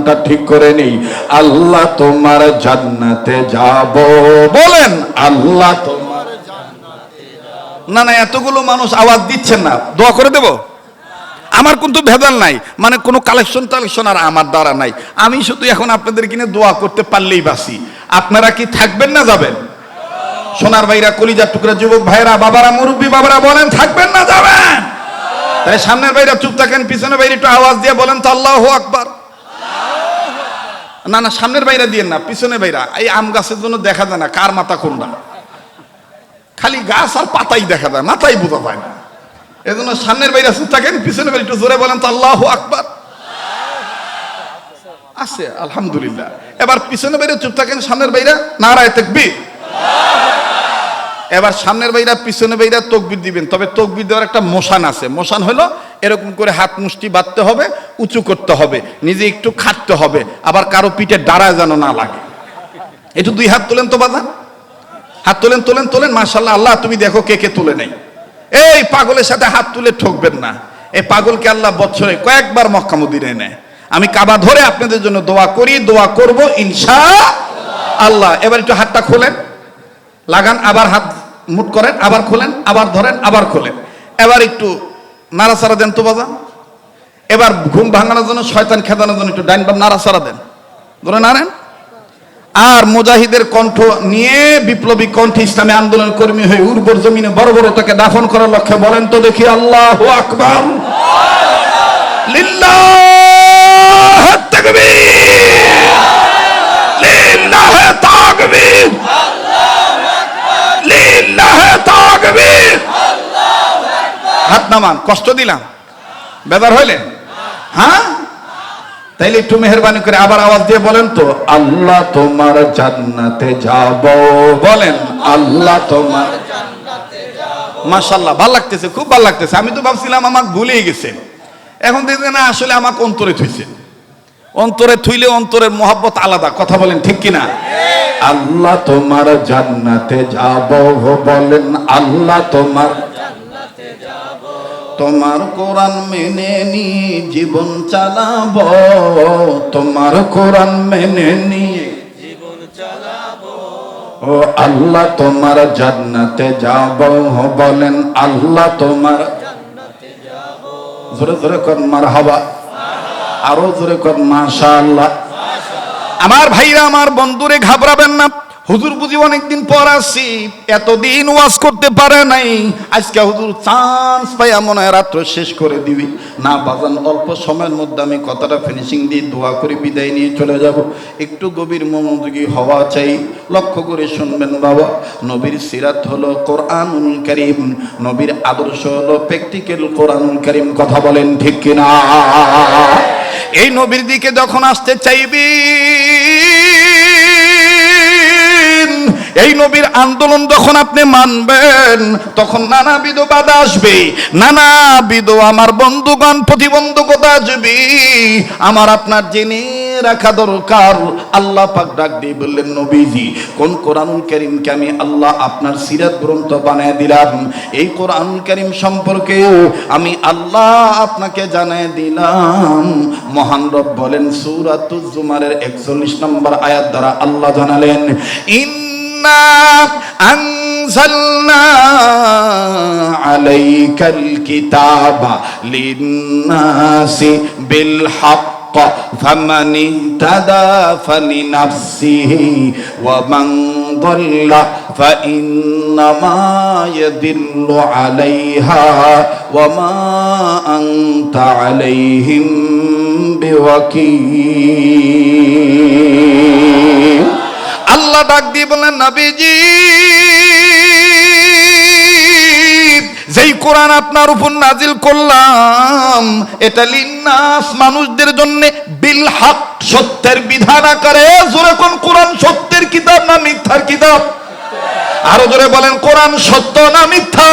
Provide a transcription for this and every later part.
জবানটা ঠিক করে নেই। আল্লাহ তোমার জান্নাতে যাব, বলেন আল্লাহ তোমার জান্নাতে যাব। না না, এতগুলো মানুষ আওয়াজ দিচ্ছেন না, দোয়া করে দেব। আমার কিন্তু ভেদাল নাই, মানে কোনো কালেকশন আর আমার দ্বারা নাই। আমি শুধু এখন আপনাদের কিনে দোয়া করতে পারলেই বাসি। আপনারা কি থাকবেন না যাবেন? সোনার ভাইরা, কলিজার টুকরা যুবক ভাইরা, বাবারা, মুরব্বী বাবারা, বলেন থাকবেন না যাবেন? তাই সামনের ভাইরা চুপ থাকেন, পিছনের ভাইরা একটু আওয়াজ দিয়ে বলেন তো আল্লাহু আকবার। না না, সামনের ভাইরা দিয়েন না, পিছনের ভাইরা। এই আম গাছের জন্য দেখা যায় না কার মাথা কোনটা, খালি গাছ আর পাতাই দেখা যায়, মাথাই বোঝা যায় না। এজন্য সামনের ভাইরা চুপ থাকেন, পিছনের ভাইরা একটু জোরে বলেন তো আল্লাহু আকবার। আছে আলহামদুলিল্লাহ। এবার পিছনের ভাইরা চুপ থাকেন, সামনের ভাইরা নারায়ে তাকবীর। এবার সামনের ভাইরা পিছনের ভাইরা তাকবীর দিবেন, তবে তাকবীর দেওয়ার একটা মোশান আছে। মোশান হলো এরকম করে হাত মুষ্টি বাঁধতে হবে, উঁচু করতে হবে, নিজে একটু খাটতে হবে, আবার কারো পিঠে ডাড়া যেন না লাগে। একটু দুই হাত তোলেন তো বাজান, হাত তোলেন তোলেন তোলেন, মাশাআল্লাহ। আল্লাহ তুমি দেখো কে কে তুলে নেই। এই পাগলের সাথে হাত তুলে ঠকবেন না। এই পাগলকে আল্লাহ বছরে কয়েকবার মক্কা মদিনায় নেয়। আমি কাবা ধরে আপনাদের জন্য দোয়া করি, দোয়া করব ইনশাআল্লাহ। এবার একটু হাতটা খোলেন, লাগান, আবার হাত মুট করেন, আবার খোলেন, আবার ধরেন, আবার খোলেন। এবার একটু নাড়াচাড়া দেন তো বাজান। এবার ঘুম ভাঙানোর জন্য, শয়তান খেদানোর জন্য একটু ডাইন বাম নাড়াচাড়া দেন, ধরে নাড়েন। আর মুজাহিদের কণ্ঠ নিয়ে, বিপ্লবী কণ্ঠে ইসলামী আন্দোলন কর্মী হয়ে উর্বর জমিনে বড় বড় তাকে দাফন করার লক্ষ্যে বলেন তো দেখি আল্লাহু আকবার, লিল্লাহ তাকবীর, লিল্লাহ তাকবীর, লিল্লাহ তাকবীর। হাত নামান, কষ্ট দিলাম, বেদার হইলেন? হ্যাঁ, তাইলে একটু মেহেরবানি করে আবার আওয়াজ দিয়ে বলেন তো আল্লাহ তোমার জান্নাতে যাব, বলেন আল্লাহ তোমার জান্নাতে যাব। মাশাআল্লাহ, ভালো লাগতেছে, খুব ভালো লাগতেছে। আমি তো ভাবছিলাম আমাকে ভুলেই গেছে, এখন দেখবেন না আসলে আমাকে অন্তরে থুইছে। অন্তরে থুইলে অন্তরের মহব্বত আলাদা, কথা বলেন ঠিক কিনা? আল্লাহ তোমার জান্নাতে যাব, বলেন আল্লাহ তোমার জান্নাতে যাব। তোমার কোরআন মেনে নি জীবন চালাবো, তোমার কোরআন মেনে নিয়ে জীবন চালাবো। ও আল্লাহ তোমার জান্নাতে যাব, বলেন আল্লাহ তোমার জান্নাতে যাব। জোরে জোরে কর মারহাবা, আরো জোরে কর মাশাআল্লাহ। আমার ভাইরা, আমার বন্ধুরে, ঘাবড়াবেন না। হুজুর বুঝি অনেকদিন পর আসছি, এতদিন ওয়াজ করতে পারে নাই, আজকে হুজুর চান্স পাইয়া মনে হয় রাত্র শেষ করে দিবি না। বাজান, অল্প সময়ের মধ্যে আমি কথাটা ফিনিশিং দিয়ে দোয়া করে বিদায় নিয়ে চলে যাব। একটু গভীর মনোযোগী হওয়া চাই, লক্ষ্য করে শুনবেন বাবা। নবীর সিরাত হলো কোরআনুল কারীম, নবীর আদর্শ হলো প্র্যাকটিক্যাল কোরআনুল কারীম, কথা বলেন ঠিক কিনা? এই নবীর দিকে যখন আসতে চাইবি, এই নবীর আন্দোলন যখন আপনি মানবেন, তখন নানাবিধ বাধা আসবে, নানাবিধ আমার বন্ধুগণ প্রতিবন্ধকতা আসবে। আমার আপনার জেনে রাখা দরকার, আল্লাহ পাক ডাক দিয়ে বললেন, নবীজি কোন কোরআনুল কারীমকে আমি আল্লাহ আপনার সিরাত গ্রন্থ বানিয়ে দিলাম, এই কোরআনুল কারীম সম্পর্কে আমি আল্লাহ আপনাকে জানিয়ে দিলাম। মহান রব বলেন সূরাতুজ জুমারের 41 নম্বর আয়াত দ্বারা আল্লাহ জানালেন, ইন্না আনজালনা আলাইকাল কিতাবা লিন্নাসি বিল হক فمن اهتدى فلنفسه ومن ضل فإنما يضل عليها وما أنت عليهم بوكيل। আল্লাহ ডাক দিয়ে বলেন, নবীজি যেই কোরআন আপনার উপর নাজিল করলাম, এটা লিন্নাস মানুষদের জন্য, বিল হক সত্যের বিধান আকারে। জোরে কোন কোরআন সত্যের কিতাব না মিথ্যার কিতাব? আরো জোরে বলেন, কোরআন সত্য না মিথ্যা?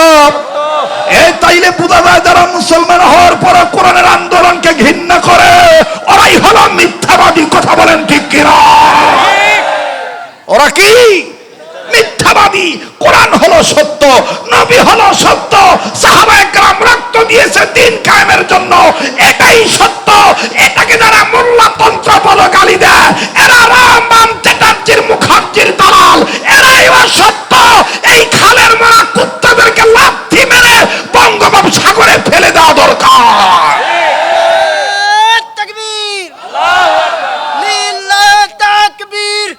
এই তাইলে বোঝা যায় যারা মুসলমান হওয়ার পর কোরআনের আন্দোলনকে ঘৃণা করে, ওরাই হলো মিথ্যাবাদী, কথা বলেন ঠিক কিনা? ওরা কি মিথ্যাবাদী? কোরআন হলো সত্য, নবী হলো সত্য, সাহাবায়ে কেরাম রক্ত দিয়েছে দ্বীন কায়েমের জন্য, এটাই সত্য। এটাকে যারা মোল্লা তন্ত্র বলো গালি দেয়, এরা রামবাম চ্যাটার্জির মুখার্জির দালাল, এরাই সত্য। এই খালের মারা কুত্তাদেরকে লাথি মেরে বঙ্গোপসাগরে ফেলে দেওয়া দরকার। তাকবীর, লিল্লাহ তাকবীর।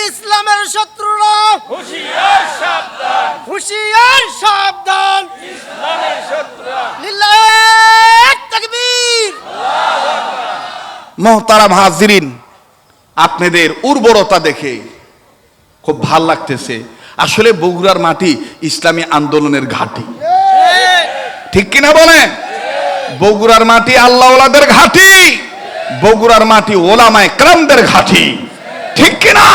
ইসলামের শত্রুরা হুঁশিয়ার সাবধান, হুঁশিয়ার সাবধান। ইসলামের শত্রুরা লিল্লাহ তাকবীর। মোহতারাম হাজিরিন, আপনাদের উর্বরতা দেখে খুব ভাল লাগতেছে। আসলে বগুড়ার মাটি ইসলামী আন্দোলনের ঘাঁটি, ঠিক কিনা বলেন? বগুড়ার মাটি আল্লাহওয়ালাদের ঘাঁটি, বগুড়ার মাটি ওলামায়ে কেরামদের ঘাঁটি, ঠিক কিনা?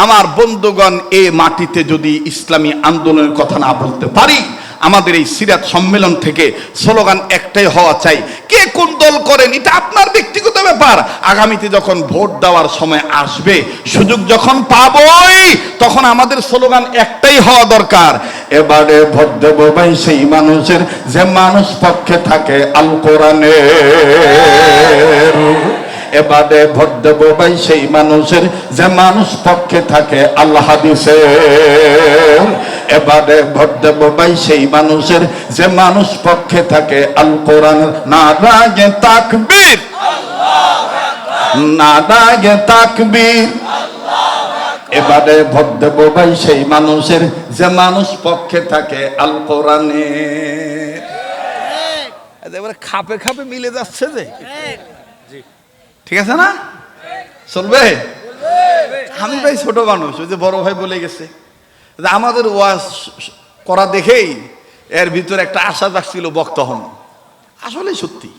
আমার বন্ধুগণ, এই মাটিতে যদি ইসলামী আন্দোলনের কথা না বলতে পারি, আমাদের এই সিরাত সম্মেলন থেকে স্লোগান একটাই হওয়া চাই, কে কোন দল করেন এটা আপনার ব্যক্তিগত ব্যাপার। আগামীতে যখন ভোট দেওয়ার সময় আসবে, সুযোগ যখন পাবই, তখন আমাদের স্লোগান একটাই হওয়া দরকার, এবারে ভোট দেব ভাই সেই মানুষের যে মানুষ পক্ষে থাকে আল কোরআনের। এবারে ভোট দেব ভাই সেই মানুষের যে মানুষ পক্ষে থাকে আল্লাহ হাদিসের। এবারে ভোট দেব ভাই সেই মানুষের যে মানুষ পক্ষে থাকে আল কোরআনের। নারায়ে তাকবীর, নারায়ে তাকবীর। এবারে ভোট দেব ভাই সেই মানুষের যে মানুষ পক্ষে থাকে আল কোরআনের। এবারে খাপে খাপে মিলে যাচ্ছে যে, ঠিক আছে না? চলবে? আমি ভাই ছোট মানুষ, ওই যে বড় ভাই বলে গেছে, আমাদের ওয়াজ করা দেখেই এর ভিতরে একটা আশা জাগছিল বক্তা হন। আসলে সত্যি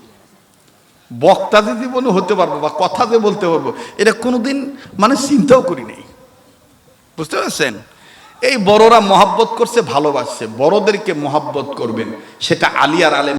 বক্তা যে জীবনে হতে পারবো বা কথা যে বলতে পারবো, এটা কোনোদিন মানে চিন্তাও করি নাই। বুঝতে পারছেন? এই বড়রা মহাব্বত করছে, ভালোবাসছে, বড়দেরকে মহাব্বত করবেন, সেটা আলিয়ার আলেম